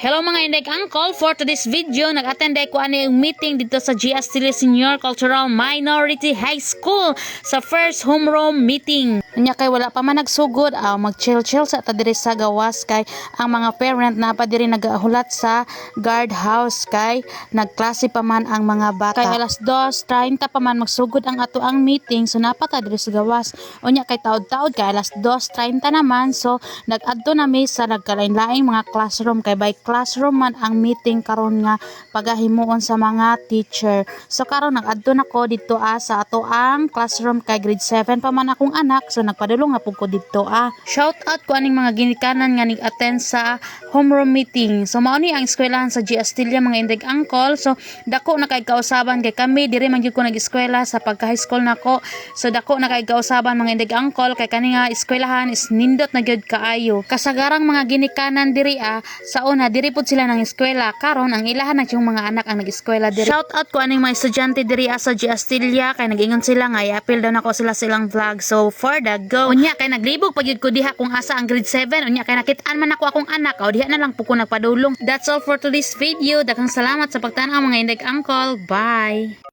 Hello mga inday uncle, for today's video nag-attend ko ani yung meeting dito sa G. Astilla Senior Cultural Minority High School sa first homeroom meeting. Nya kay wala pa man nagsugod, mag-chill-chill sa ta diri sa gawas kay ang mga parent na pa diri nagahulat sa guard house kay nagklase pa man ang mga bata. Kay alas 2:30 pa man magsugod ang ato ang meeting, so napata diri sa gawas. Unya kay taod-taod kay alas 2:30 naman, so nag-adto na mi sa nagkalain-laing mga classroom kay by classroom man ang meeting karon nga pagahimuon sa mga teacher. So karon nag-adto na ko dito sa ato ang classroom kay grade 7 pa man akong anak, so nagpadulong na pud ko dito Shout out ko aning mga ginikanan nga nig-attend sa homeroom meeting. So mao ni ang eskwelahan sa G. Astilla mga inday uncle. So dako na kay kausaban kay kami diri man gyud ko nag-eskwela sa pagka-high school nako. So dako na kay kausaban mga inday uncle kay kani nga eskwelahan is nindot na gyud kaayo. Kasagarang mga ginikanan diri sa una diri pud sila nang eskwela, karon ang ilahan na yung mga anak ang nag-eskwela diri. Shout out ko aning mga estudyante diri sa G. Astilla kay nag-ingon sila nga i-appeal daw nako sila silang vlog. So for the go. Unya kay naglibog pa gyud ko diha kung asa ang grade 7. Unya kay nakit-an man ako akong anak, diha na lang po ko nagpadulong. That's all for today's video. Daghang salamat sa pagtan-aw mga inday uncle. Bye.